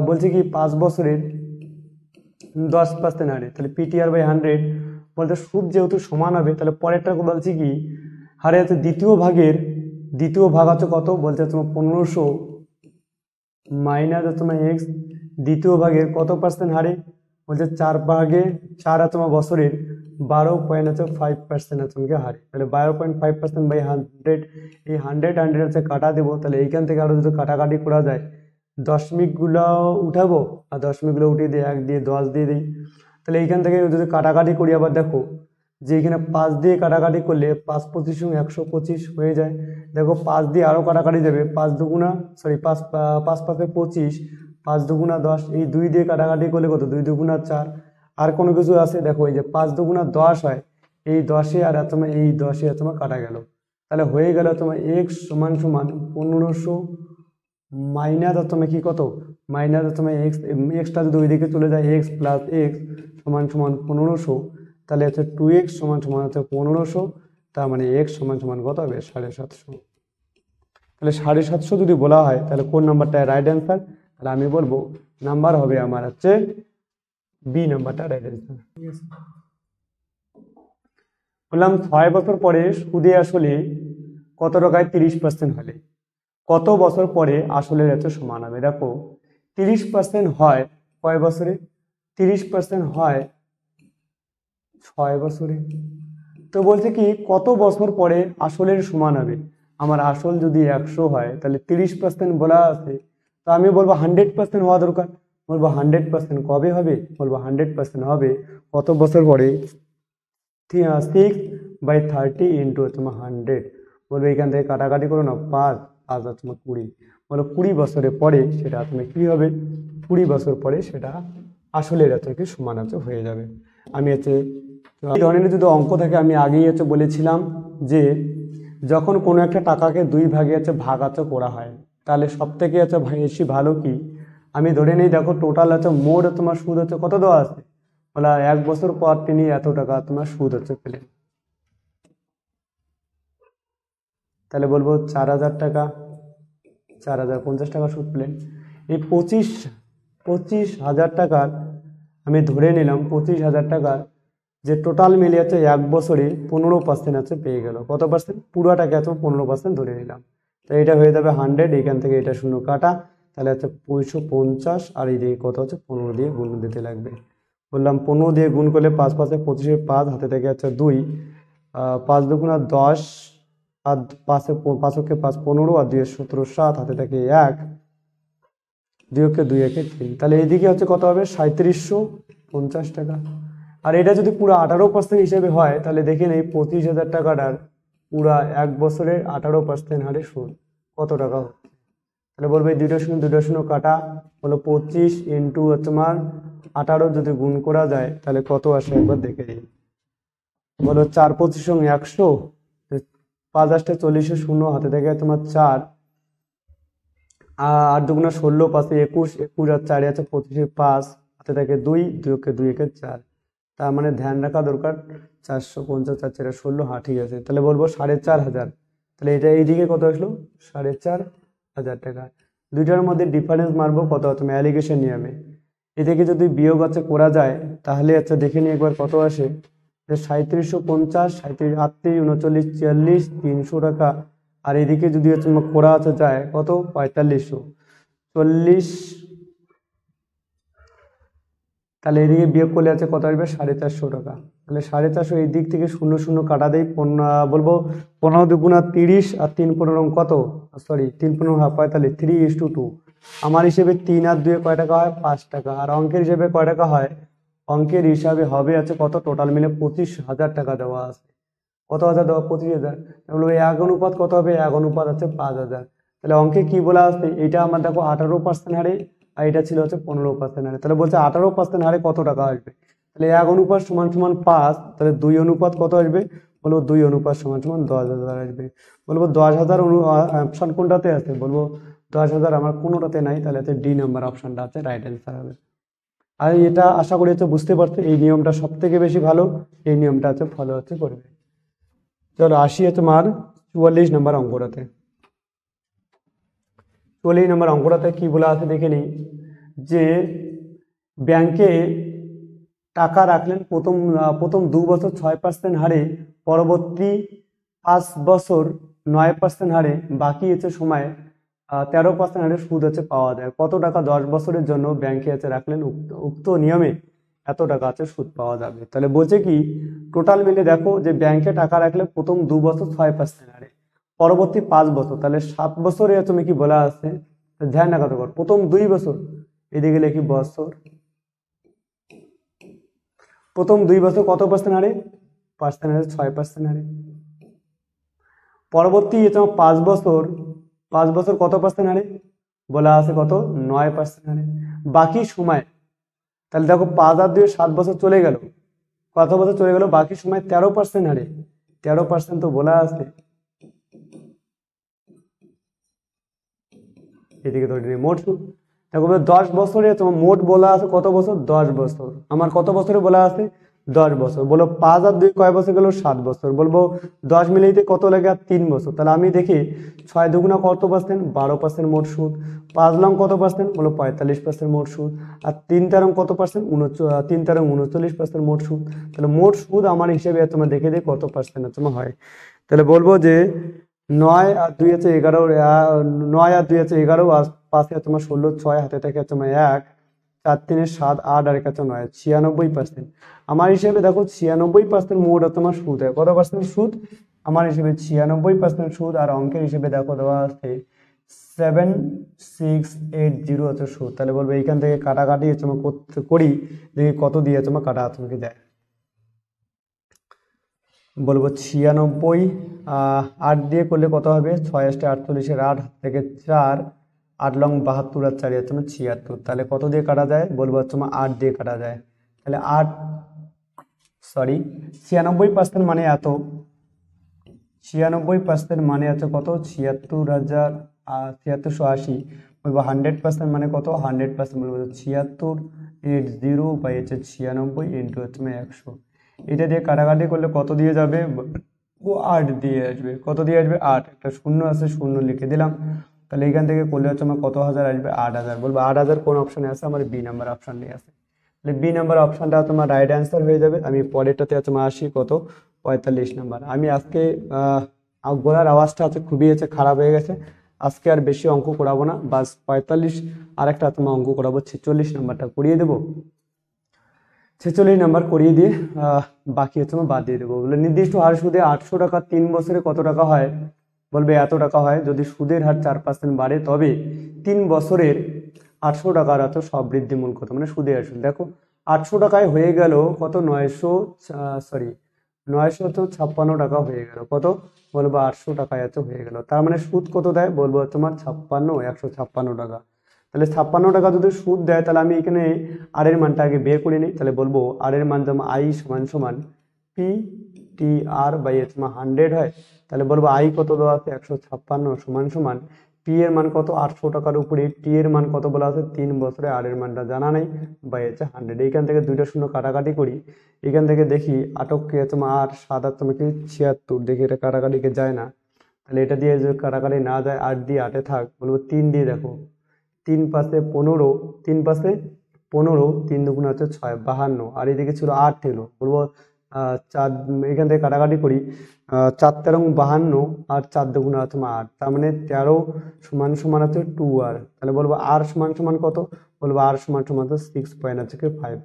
A: বলছে কি 5 বছরের 10% হারে, তাহলে পিটিআর বাই 100 বলতে সুদ যেহেতু সমান হবে তাহলে পরেরটা বলছি কি হারে আছে দ্বিতীয় ভাগ আছে কত, বলছে তোমার 1500 মাইনাস তোমার এক্স দ্বিতীয় ভাগের কত পার্সেন্ট হারে, বলছে 4 আছে তোমার বছরের 12.5% আছে তোমাকে হারে। তাহলে 12.5% বাই 100, এই 100 আছে কাটা দেবো। তাহলে এইখান থেকে আরো যদি কাটাকাটি করা যায়, দশমিকগুলো উঠাবো আর দশমিকগুলো উঠিয়ে দিয়ে 1 দিয়ে 10 দিয়ে দিই। তাহলে এইখান থেকে যদি কাটাকাটি করি আবার দেখো যে এখানে 5 দিয়ে কাটাকাটি করলে 5 25 125 হয়ে যায়। দেখো 5 দিয়ে আরো কাটাকাটি যাবে, 5 দুগুণা 5 5 25, 5 দুগুণা 10, এই 2 দিয়ে কাটাকাটি করলে কত 2 দুগুণা 4। আর কোনো কিছু আছে দেখো এই যে 5 দুগুণা 10 হয়, এই 10-এ আর তোমার এই 10-এ তোমার কাটা গেল। তাহলে হয়ে গেল তোমার এক্স সমান সমান 1500 মাইনাস তোমার কি কত মাইনাস তোমার এক্স, এক্সটা যদি ওইদিকে চলে যায় এক্স প্লাস এক্স সমান সমান 1500, তাহলে হচ্ছে 2x সমান সমান হচ্ছে 1500, তার মানে এক্স সমান সমান কত হবে 750। তাহলে 750 যদি বলা হয় তাহলে কোন নাম্বারটা রাইট অ্যান্সার, তাহলে আমি বলবো নাম্বার হবে আমার হচ্ছে বি নাম্বারটা রাইট অ্যান্সার। ঠিক আছে, বললাম 6 বছর পরে সুদে আসলে কত টাকায় 30% হলে কত বছর পরে আসলের এত সমান হবে। দেখো 30% হয় কয় বছরে, 30% হয় 6 বছরে। তো বলছে কি কত বছর পরে আসলের সমান হবে। আমার আসল যদি 100 হয় তাহলে 30% বলা আছে, তো আমি বলবো 100% হওয়া দরকার। বলবো 100% কবে হবে, বলবো 100% হবে কত বছর পরে, 6/30 ইন্টু তোমার 100। বলবো এখান থেকে কাটাকাটি করো না, 5 5 আর তোমার 20, বলো 20 বছরের পরে সেটা তুমি কি হবে, 20 বছর পরে সেটা আসলের এত কি সমান এত হয়ে যাবে। আমি হচ্ছে এই ধরনের যদি অঙ্ক থাকে আমি আগেই হচ্ছে বলেছিলাম যে যখন কোনো একটা টাকাকে দুই ভাগে হচ্ছে ভাগাতো করা হয় তাহলে সব থেকে হচ্ছে বেশি ভালো কি, আমি ধরে নিই দেখো টোটাল হচ্ছে মোট তোমার সুদ হচ্ছে কত দেওয়া আছে, বলা 1 বছর পর তিনি এত টাকা তোমার সুদ হচ্ছে পেলেন। তাহলে বলবো 4,000 টাকা, 4,050 টাকা সুদ পেলেন। এই 25,000 টাকার আমি ধরে নিলাম 25,000 টাকার যে টোটাল মিলে আছে 1 বছরে 15% আছে পেয়ে গেল। কত পার্সেন্ট, পুরোটাকে আছে 15% ধরে নিলাম। তো এটা হয়ে যাবে 100, এখান থেকে এটা শূন্য কাটা, তাহলে হচ্ছে 250 আর এই দিকে কত হচ্ছে 15 দিয়ে গুণ দিতে লাগবে। বললাম 15 দিয়ে গুণ করলে 5 5 25, 5 হাতে থেকে আছে 2, 5 দুগুণা 10 আর 5 5 15 আর 2 17 7 হাতে থেকে 1, 2 কে 2 একে 3, তাহলে এইদিকে হচ্ছে কত হবে 3750 টাকা। আর এটা যদি পুরো 18% হিসেবে হয় তাহলে দেখে নেই 25,000 টাকাটার পুরা 1 বছরের 18% হারে সুদ কত টাকা হচ্ছে। তাহলে বলবো এই 2 শূন্য কাটা, হলো 25 ইন্টু তোমার 18 যদি গুণ করা যায় তাহলে কত আসে একবার দেখে নিই। বলো 4 25 100, 5 8 40 শূন্য হাতে থেকে তোমার 4, 8 দুগুণা 16, 5 21, 21 আর 4 আছে 25, 5 হাতে থেকে 2, 2 কে 2 একে 4, তার মানে ধ্যান রাখা দরকার 450 4 4 16, হ্যাঁ ঠিক আছে। তাহলে বলবো 4,500, তাহলে এটা এইদিকে কত আসলো 4,500 টাকা। দুইটার মধ্যে ডিফারেন্স মারবো কত, তুমি অ্যালিগেশন নিয়মে এদিকে যদি বিয়োগ আছে করা যায় তাহলে আচ্ছা দেখে নিই একবার কত আসে, 3750, 37 38 39 40 300 টাকা। আর এদিকে যদি হচ্ছে করা আছে যায় কত 4540, তাহলে এদিকে বিয়োগ করলে আছে কত আসবে 450 টাকা। তাহলে 450 এই দিক থেকে শূন্য শূন্য কাটা দেয়, বলবো 15 দুগুণা 30 আর 3 15 কত, সরি 3 15 45, 3:2। আমার হিসেবে 3 আর 2 কয় টাকা হয় 5 টাকা, আর অঙ্কের হিসেবে কয় টাকা হয়, অঙ্কের হিসাবে হবে আছে কত টোটাল মিলে 25,000 টাকা দেওয়া আছে। কত হাজার দেওয়া 25,000, বলবো 1 অনুপাত কত হবে, 1 অনুপাত হচ্ছে 5,000। তাহলে অঙ্কে কি বলা আসছে, এটা আমার দেখো 18% হারে, আর এটা ছিল হচ্ছে 15% হারে। তাহলে বলছে 18% হারে কত টাকা আসবে, তাহলে 1 অনুপাত সমান সমান 5, তাহলে 2 অনুপাত কত আসবে, বলবো 2 অনুপাত সমান সমান 10,000 আসবে। বলবো 10,000 অপশন কোনটাতে আছে, বলবো 10,000 আমার কোনোটাতে নাই, তাহলে হচ্ছে ডি নাম্বার অপশনটা আছে রাইট অ্যান্সার হবে। আর এটা আশা করি হচ্ছে বুঝতে পারছো, এই নিয়মটা সব থেকে বেশি ভালো, এই নিয়মটা হচ্ছে ফলো হচ্ছে করবে। চলো আসি তোমার 44 নম্বর অঙ্কটাতে। 44 নম্বর অঙ্কটাতে কি বলা আছে দেখে নিই, যে ব্যাংকে টাকা রাখলেন প্রথম 2 বছর 6% হারে, পরবর্তী 5 বছর 9% হারে, বাকি হচ্ছে সময় 13% হারে সুদ হচ্ছে পাওয়া যায়। কত টাকা 10 বছরের জন্য ব্যাংকে হচ্ছে রাখলেন, উক্ত নিয়মে এত টাকা আছে সুদ পাওয়া যাবে। তাহলে বলছে কি টোটাল মিলে দেখো, যে ব্যাংকে টাকা রাখলে প্রথম 2 বছর 6% হারে, পরবর্তী 5 বছর, তাহলে 7 বছরে তুমি কি বলা আছে, ধ্যান রাখা কর প্রথম 2 বছর, এদিকে লিখি বছর, প্রথম 2 বছর কত পার্সেন্ট হারে, 6% হারে, পরবর্তী তোমার 5 বছর, 5 বছর কত পার্সেন্ট হারে, বলা আছে কত 9% হারে, বাকি সময়, তাহলে দেখো 5 আর 2 7 বছর চলে গেল, কত বছর চলে গেল, বাকি সময় 13% হারে, 13% তো বলা আছে, এদিকে ধরে নিই মোট সুদ। দেখো 10 বছরে তোমার মোট বলা আছে কত বছর, 10 বছর, আমার কত বছরে বলা আছে 10 বছর, বলো 5 আর 2 কয় বছর গেল, 7 বছর, বলবো 10 মিলিয়ে কত লাগে আর 3 বছর, তাহলে আমি দেখি 6 দুগুণা কত পার্সেন্ট, 12% মোট সুদ, 5 লং কত পার্সেন্ট, বলো 45% মোট সুদ, আর 3 তেরং কত পার্সেন্ট, 3 তেরং 39% মোট সুদ। তাহলে মোট সুদ আমার হিসেবে তোমার দেখে দিই কত পার্সেন্ট তোমার হয়, তাহলে বলবো যে 9 আর 2 হচ্ছে 11, 9 আর 2 হচ্ছে 11, আর 5 তোমার 16, 6 হাতে থেকে তোমার 1, 4 3 7, 8 আর 1 9, 96%। আমার হিসেবে দেখো 96% মোট তোমার সুদ হয়, কত পার্সেন্ট সুদ, আমার হিসেবে 96% সুদ। আর অঙ্কের হিসেবে দেখো দেওয়া আছে 7680 হচ্ছে সুদ। তাহলে বলবো এইখান থেকে কাটাকাটি তোমার করি, দেখি কত দিয়ে তোমার কাটা তোমাকে দেয়, বলবো 96, 8 দিয়ে করলে কত হবে, 6 48, 8 থেকে 4, 8 লং 72 আর 4 তোমার 76, তাহলে কত দিয়ে কাটা যায়, বলবো তোমার 8 দিয়ে কাটা যায়। তাহলে 96% মানে এত, 96% মানে আছে কত, 76,000, 7680, বলবো 100% মানে কত, 100% বলবো 7680/96 ইন্টু হচ্ছে 100, এটা দিয়ে কাটাকাটি করলে কত দিয়ে যাবে, ও 8 দিয়ে আসবে, কত দিয়ে আসবে 8, একটা শূন্য আছে, শূন্য লিখে দিলাম। তাহলে এখান থেকে করলে হচ্ছে আমার কত হাজার আসবে, 8,000, বলবো 8,000 কোন অপশনে আছে, আমার বি নাম্বার অপশন নিয়ে আছে, তাহলে বি নাম্বার অপশনটা তোমার রাইট অ্যান্সার হয়ে যাবে। আমি পরেরটাতে তোমার আসি কত, 45 নাম্বার। আমি আজকে গলার আওয়াজটা হচ্ছে খুবই হচ্ছে খারাপ হয়ে গেছে, আজকে আর বেশি অঙ্ক করাবো না, বাস 45 আর একটা তোমার অঙ্ক করাবো, 46 নাম্বারটা করিয়ে দেবো, 46 নাম্বার করিয়ে দিয়ে বাকি হচ্ছে আমার বাদ দিয়ে দেবো। বলে নির্দিষ্ট হার সুদে 800 টাকা 3 বছরে কত টাকা হয়, বলবে এত টাকা হয়, যদি সুদের হার 4% বাড়ে তবে 3 বছরের 800 টাকার এত সব বৃদ্ধি মূল কত, মানে সুদের হার সুদ। দেখো 800 টাকায় হয়ে গেল কত, 956 টাকা হয়ে গেল, কত বলবো 800 টাকায় এত হয়ে গেল, তার মানে সুদ কত দেয়, বলবো তোমার 156 টাকা। তাহলে 56 টাকা যদি সুদ দেয়, তাহলে আমি এখানে আর এর মানটা আগে বের করে নিই, তাহলে বলবো আর এর মান যেমন আই সমান সমান পি টি আর বাই এর সমান 100 হয়, তাহলে বলবো আই কত দেওয়া আছে 156 সমান সমান পি এর মান কত 800 টাকার উপরে, টি এর মান কত বলা আছে 3 বছরে, আর এর মানটা জানা নেই, বাই হচ্ছে 100। এইখান থেকে দুইটা শূন্য কাটাকাটি করি, এখান থেকে দেখি আটককে তোমার 8 7 আর তোমাকে 76, দেখি এটা কাটাকাটিকে যায় না, তাহলে এটা দিয়ে যদি কাটাকাটি না যায় 8 দিয়ে 8-এ থাক, বলবো 3 দিয়ে দেখো, 3 পাশে 15, 3 পাশে 15, 3 দুগুণ হচ্ছে 6 52, আর এদিকে ছিল 8 এলো, বলবো 4, এখান থেকে কাটাকাটি করি, 4 তেরং 52, আর 4 দুগুণ হচ্ছে 8, তার মানে 13 সমান সমান হচ্ছে 2 আর, তাহলে বলবো আর সমান সমান কত, বলবো আর সমান সমান হচ্ছে 6.5।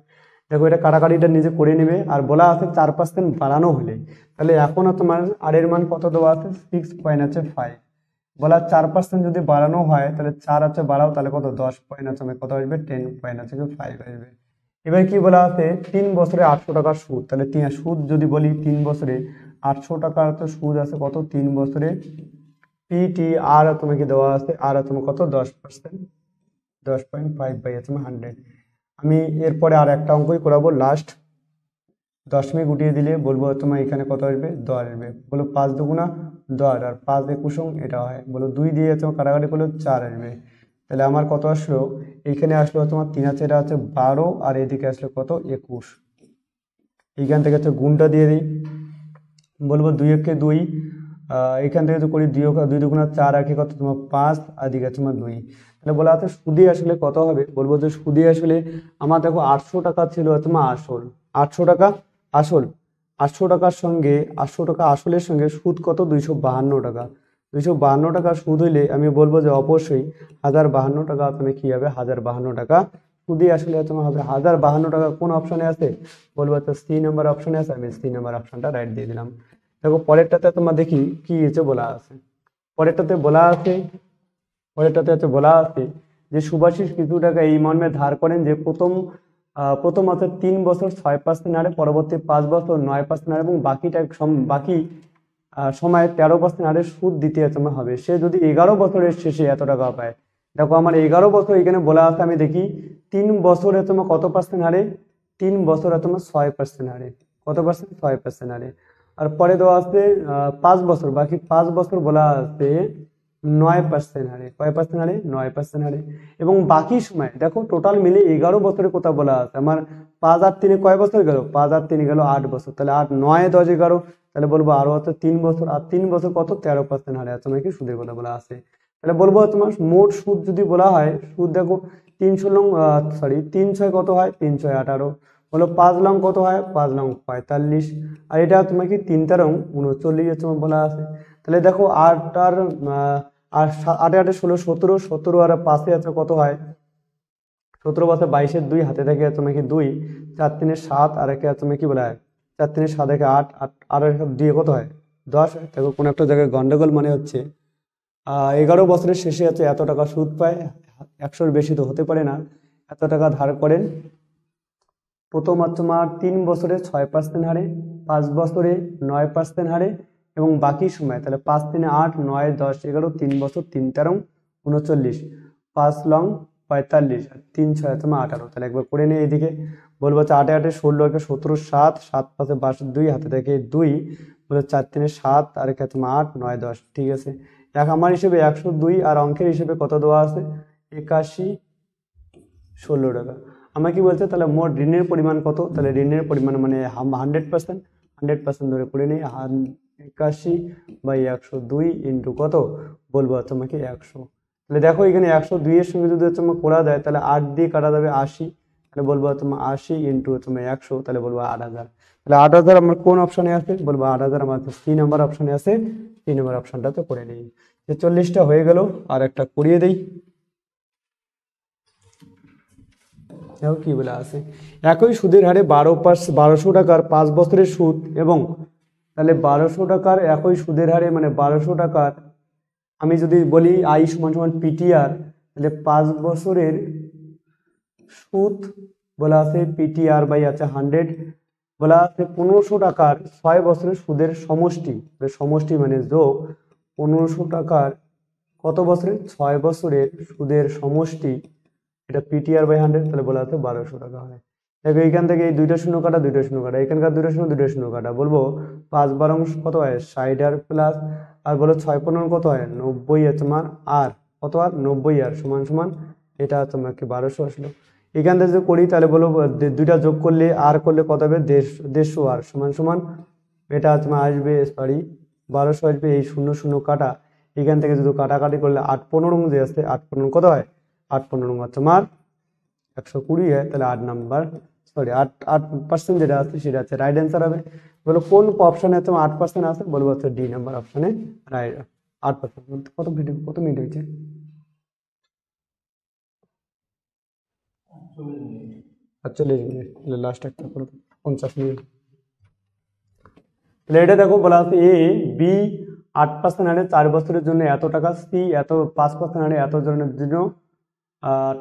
A: দেখো এটা কাটাকাটিটা নিজে করে নেবে, আর বলা আছে 4% বাড়ানো হলে, তাহলে এখনো তোমার আর এর মান কত দেওয়া আছে 6.5, বলা 4% যদি বাড়ানো হয়, তাহলে 4 আছে বাড়াও, তাহলে কত 10 পয়েন্ট আছে কত আসবে 10.5 আসবে। এবার কি বলা আছে 3 বছরে 800 টাকা সুদ, তাহলে সুদ যদি বলি 3 বছরে 800 টাকার তো সুদ আছে কত 3 বছরে, পিটি আর তোমাকে দেওয়া আছে, আর তোমার কত 10%, 10.5/100। আমি এরপরে আর একটা অঙ্কই করাবো লাস্ট, দশমিক উঠিয়ে দিলে বলবো তোমার এখানে কত আসবে 10 আসবে, বলো 5 দুগুণা 10 আর 5 একুশং এটা হয়, বলো 2 দিয়ে তোমার কাটাকাটি করলে 4 আসবে। তাহলে আমার কত আসলো, এইখানে আসলো তোমার 3 আছে, এটা আছে 12, আর এদিকে আসলো কত 21। এইখান থেকে হচ্ছে গুণটা দিয়ে দিই, বলবো 2 একে 2, এখান থেকে তো করি 2 দুগুণা 4, আর কি কত তোমার 5, আর দিকে তোমার 2। তাহলে বলা আছে সুদে আসলে কত হবে, বলবো যে সুদে আসলে আমার দেখো 800 টাকা ছিল তোমার আসল, 800 টাকা আসল, 800 টাকার সঙ্গে 800 টাকা আসলের সঙ্গে সুদ কত 252 টাকা, 252 টাকা সুদ হইলে আমি বলবো যে অবশ্যই 1052 টাকা তুমি কি হবে 1052 টাকা সুদে আসলে তোমার হবে। 1052 টাকা কোন অপশনে আছে, বলবো তো সি নাম্বার অপশনে আছে, আমি সি নাম্বার অপশনটা রাইট দিয়ে দিলাম। দেখো পরেরটাতে তোমরা দেখি কি হচ্ছে বলা আছে, পরেরটাতে বলা আছে, পরেরটাতে হচ্ছে বলা আছে যে সুভাষিস কিছু টাকা এই মর্মে ধার করেন যে প্রথম অর্থাৎ 3 বছর 6% হারে, পরবর্তী 5 বছর 9% হারে, এবং বাকি সময় 13% হারে সুদ দিতে তোমার হবে। সে যদি 11 বছরের শেষে এত টাকা পায়, দেখো আমার 11 বছর এখানে বলা আছে, আমি দেখি 3 বছরে তোমার কত পার্সেন্ট হারে, 3 বছরে তোমার 6% হারে, কত পার্সেন্ট 6% হারে। আর পরে দেওয়া আছে 5 বছর, বাকি 5 বছর বলা আছে 9% হারে, কয় পার্সেন্ট হারে 9% হারে। এবং বাকি সময় দেখো টোটাল মিলে 11 বছরের কথা বলা আছে আমার, 5 আর 3 কয় বছর গেল, 5 আর 3 গেল 8 বছর, তাহলে 8 9 10 11, তাহলে বলবো আরো হচ্ছে 3 বছর, আর 3 বছর কত 13% হারে আছে নাকি সুদের কথা বলা আছে। তাহলে বলবো তোমার মোট সুদ যদি বলা হয়, সুদ দেখো 3 কত হয় 3 6 18, বলো 5 লং কত হয় 5 লং 45, আর এটা তোমাকে 3 তেরং 39 তোমার বলা আছে। তাহলে দেখো 8 আর 8 8 16 17, 17 আর 5 আছে কত হয় 17 বছর 22 2 হাতে থেকে তোমাকে 2, 4 3 7, আর একে তুমি কি বলা হয় 4 3 7 একে 8, আর 2 কত হয় 10 হয়। দেখো কোন একটা জায়গায় গন্ডগোল মানে হচ্ছে 11 বছরের শেষে আছে এত টাকা সুদ পায়, 100-র বেশি তো হতে পারে না, এত টাকা ধার করেন প্রথম তোমার 3 বছরে 6% হারে, 5 বছরে 9% হারে, এবং বাকি সময় তাহলে 5 3 8 9 10 11, 3 বছর 3 তেরং 39, 5 লং 45, আর 3 6 তোমার 18। তাহলে একবার করে নিয়ে এইদিকে বলবো হচ্ছে 8 8 16 একে 17 7, 7 5 22 2 হাতে থেকে 2, বলে 4 3 7, আর একে তোমার 8 9 10। ঠিক আছে, আমার হিসেবে 102, আর অঙ্কের হিসেবে কত দেওয়া আছে 81 16 টাকা। আমার কি বলছে তাহলে মোট ঋণের পরিমাণ কত, তাহলে ঋণের পরিমাণ মানে 100%, 100% ধরে করে নেই 81/102 ইন্টু কত, বলবো তোমাকে 100। তাহলে দেখো এখানে 102 এর সঙ্গে যদি তোমার করা যায় তাহলে 8 দিয়ে কাটা যাবে 80, তাহলে বলবো তোমার 80 ইন্টু তোমার 100, তাহলে বলবো 8000। তাহলে 8000 আমার কোন অপশনে আছে, বলবো 8000 আমার সি নাম্বার অপশনে আছে, সি নাম্বার অপশনটা তো করে নেই। 40টা হয়ে গেল, আর একটা করিয়ে দেই। দেখো কি বলে আছে, একই সুদের হারে 1200 টাকার 5 বছরের সুদ, এবং তাহলে 1200 টাকার একই সুদের হারে মানে 1200 টাকার, আমি যদি বলি আই সমান সমান পিটিআর, তাহলে 5 বছরের সুদ বলা আছে পিটিআর বাই আছে 100, বলা আছে 1500 টাকার 6 বছরের সুদের সমষ্টি, সমষ্টি মানে যোগ 1500 টাকার কত বছরের 6 বছরের সুদের সমষ্টি, এটা পিটিআর বাই 100, তাহলে বলা আছে 1200 টাকা হয়। দেখো এইখান থেকে এই 2টা শূন্য কাটা 2টা শূন্য কাটা, এখানকার 2টা শূন্য কাটা, বলবো 5 12 কত হয় 60 আর প্লাস, আর বলো 6 15 কত হয় 90, আর তোমার আর কত আর 90 আর সমান সমান এটা তোমাকে 1200 আসলো। এখান থেকে যদি করি তাহলে বলো 2টা যোগ করলে আর করলে কত হবে 150 আর সমান সমান এটা তোমার আসবে, সরি 1200 আসবে, এই শূন্য শূন্য কাটা, এখান থেকে যদি কাটাকাটি করলে 8 15 যে আছে 8 15 কত হয় 8 15 তোমার 120 হয়, তাহলে 8% যেটা আছে সেটা হচ্ছে রাইট অ্যান্সার হবে। বলো কোন অপশনে তোমার 8% আছে, বলবো হচ্ছে ডি নাম্বার অপশনে রাইট 8%। কত মিনিট হয়েছে 48 মিনিট, লাস্ট একটা 50 মিনিট। তাহলে এটা দেখো বলা আছে এ বি 8% হারে 4 বছরের জন্য এত টাকা, সি এত 5% হারে এত জনের জন্য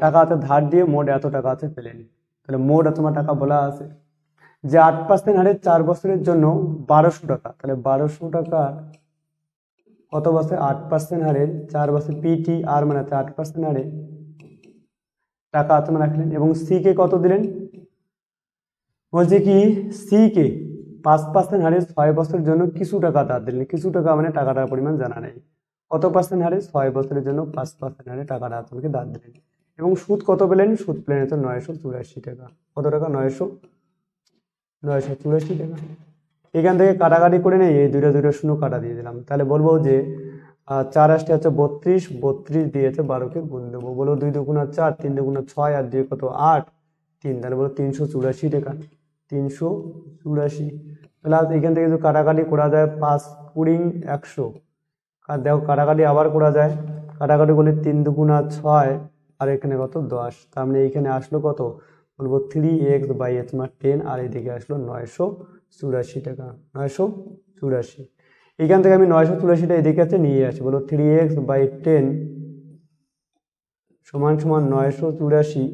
A: টাকা আছে ধার দিয়ে মোট এত টাকা আছে পেলেন। তাহলে মোট তোমার টাকা বলা আছে, যে 8% হারে 4 বছরের জন্য 1200 টাকা, তাহলে 1200 টাকা কত বছর? 8% হারে 4 বছর, পিটি আর মানে 8% হারে টাকা তোমরা রাখলেন। এবং সি কে কত দিলেন? বলছে কি সি কে 5% হারে 6 বছরের জন্য কিছু টাকা ধার দিলেন। কিছু টাকা মানে টাকাটার পরিমাণ জানা নেই। কত পার্সেন্ট হারে? 6 বছরের জন্য 5% হারে টাকাটা তোমাকে ধার দিলেন। এবং সুদ কত পেলেন? সুদ পেলেন হচ্ছে 984 টাকা। কত টাকা? 984 টাকা। এখান থেকে কাটাকাটি করে নেই, এই দুইটা শূন্য কাটা দিয়ে দিলাম। তাহলে বলবো যে 4 আসতে হচ্ছে 32, 32 দিয়েছে 12কে গুণ দেবো। বলবো 2 দুগুণা 4, 3 দুগুণা 6 আর 2 কত 8, 3, তাহলে বলো 384 টাকা। 384। তাহলে এখান থেকে যদি কাটাকাটি করা যায় 5 কুড়ি 100, আর দেখো কাটাকাটি আবার করা যায়। কাটাকাটি করলে 3 দুগুণা 6 আর এখানে কত 10, তার মানে এইখানে আসলো কত? বলবো 3x/h মানে 10, আর এদিকে আসলো 984 টাকা। 984। এখান থেকে আমি 984টা এদিকে আছে নিয়ে আসি। বলো 3x/10 সমান সমান 984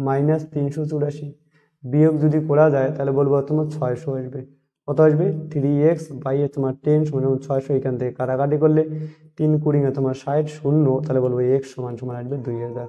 A: মাইনাস 384। বিয়োগ যদি করা যায় তাহলে বলবো তোমার 600 আসবে। কত আসবে? 3x/h তোমার 10 সমান 600। এখান থেকে কাটাকাটি করলে 3 কুড়ি তোমার 60 শূন্য, তাহলে বলবো x সমান সমান আসবে 2000।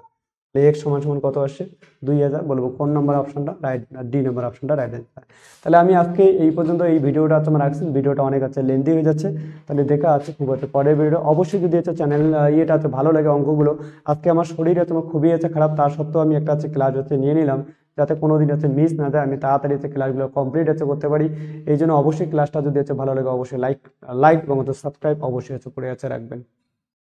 A: x সমান সমান কত আসছে? 2000। বলবো কোন নম্বর অপশনটা রাইট? ডি নম্বর অপশনটা রাইট অ্যান্সার। তাহলে আমি আজকে এই পর্যন্ত এই ভিডিওটা তোমার রাখছি। ভিডিওটা অনেক আছে লেন্দি হয়ে যাচ্ছে, তাহলে দেখা আছে খুব আছে পরের ভিডিও। অবশ্যই যদি হচ্ছে চ্যানেল ইয়েটা আছে ভালো লাগে অঙ্কগুলো, আজকে আমার শরীরে তোমার খুবই আছে খারাপ, তার সত্ত্বেও আমি একটা ক্লাস হচ্ছে নিয়ে নিলাম, যাতে কোনো দিন হচ্ছে মিস না যায়, আমি তাড়াতাড়ি হচ্ছে ক্লাসগুলো কমপ্লিট হচ্ছে করতে পারি। এই জন্য অবশ্যই ক্লাসটা যদি হচ্ছে ভালো লাগে অবশ্যই লাইক এবং সাবস্ক্রাইব অবশ্যই হচ্ছে করে আছে রাখবেন।